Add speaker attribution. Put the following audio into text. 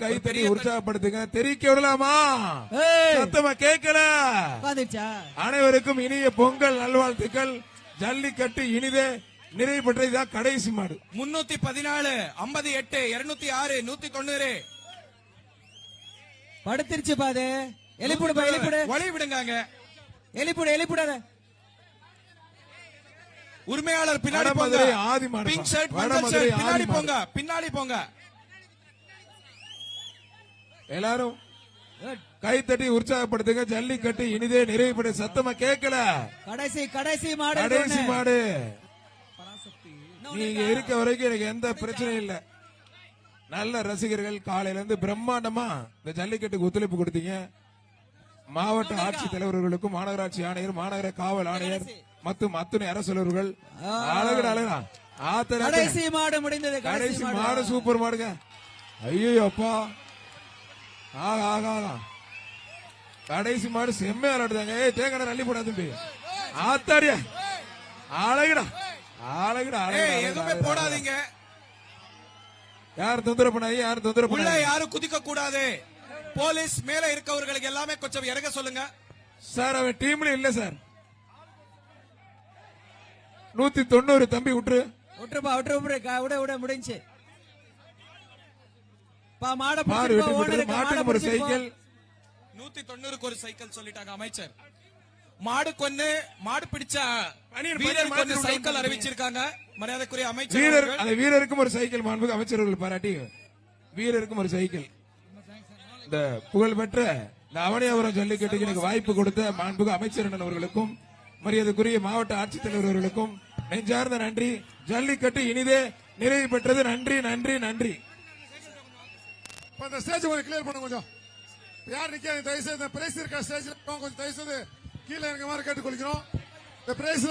Speaker 1: கைத்தறி உற்சாகப்படுத்துங்க. தெரிவிக்க விடலாமா? சத்தமா கேட்கல. அனைவருக்கும் இனிய பொங்கல் நல்வாழ்த்துக்கள். ஜல்லிக்கட்டு இனிதே நிறைவு பெற்ற இதான் கடைசி மாடு.
Speaker 2: 314 58 206 190
Speaker 3: படுத்திருச்சு பாது. எலிப்புடு பா, எலிப்புடு
Speaker 2: வழி விடுங்க.
Speaker 3: எலிப்புடு
Speaker 2: உரிமையாளர் பின்னாடி போங்க.
Speaker 1: ஆதி மாடு
Speaker 2: பிங்க் ஷர்ட் மஞ்சள் ஷர்ட் பின்னாடி போங்க. எல்லாரும்
Speaker 1: கைத்தட்டி உற்சாகப்படுத்துங்க. ஜல்லிக்கட்டு இனிதே நிறைவு பெற்ற சத்தமா கேட்கல.
Speaker 3: கடைசி மாடு.
Speaker 1: நீங்க இருக்க வரைக்கும் எனக்கு எந்த பிரச்சனையும் இல்ல. நல்ல ரசிகர்கள் காலையில இருந்து பிரம்மாண்டமா இந்த ஜல்லிக்கட்டுக்கு ஒத்துழைப்பு கொடுத்தீங்க. மாவட்ட ஆட்சித் தலைவர்களுக்கும் மாநகராட்சி ஆணையர், மாநகர காவல் ஆணையர் மற்றும் அத்துணை அரசலர்கள்
Speaker 3: கடைசி மாடு முடிந்தது.
Speaker 1: கடைசி மாடு சூப்பர் மாடுங்க. ஐயோ அப்பா, ஆகா கடைசி மாடு செம்மையா விளையாடுதாங்க. தேங்காய் அள்ளி போடாது ஆத்தாடியா. அழகுடா
Speaker 2: எதுவுமே போடாதீங்க.
Speaker 1: யாரும் தொந்தரவு பண்ணாதீங்க.
Speaker 2: யாரும் குதிக்க கூடாது. போலீஸ் மேல இருக்கவர்களுக்கு எல்லாமே கொஞ்சம் இறங்க சொல்லுங்க
Speaker 1: சார். அவன் டீம்ல இல்ல சார். 190 தம்பி
Speaker 3: விட்டுருப்பா விட முடிஞ்சு.
Speaker 1: மாட்டுக்கு ஒரு சைக்கிள்.
Speaker 2: 190 ஒரு சைக்கிள் சொல்லிட்டாங்க அமைச்சர். மாடு கொன்னு மாடு பிடிச்சா வீரருக்கு சைக்கிள் அறிவிச்சிருக்காங்க. மரியாதைக்குரிய அமைச்சர்
Speaker 1: வீரருக்கும் ஒரு சைக்கிள் மாண்புக்கு அமைச்சர்கள் பாராட்டி வீரருக்கும் ஒரு சைக்கிள். இந்த புகழ்பெற்ற இந்த அவனியாபுரம் ஜல்லிக்கட்டுக்கு எனக்கு வாய்ப்பு கொடுத்த மாண்புக்கு அமைச்சர் அவர்களுக்கும் மரியாதைக்குரிய மாவட்ட ஆட்சித்தலைவர் அவர்களுக்கும் நெஞ்சார்ந்த நன்றி. ஜல்லிக்கட்டு இனிதே நிறைவு பெற்றது. நன்றி.
Speaker 4: இந்த ஸ்டேஜ் கொஞ்சம் கிளியர் பண்ண கொஞ்சம். யார் நிக்க தயவு செய்து பிரைஸ் இருக்க ஸ்டேஜ் கொஞ்சம் தயவு செய்து கீழே இறங்க மாதிரி கேட்டுக்கொள்கிறோம். இந்த பிரைஸ்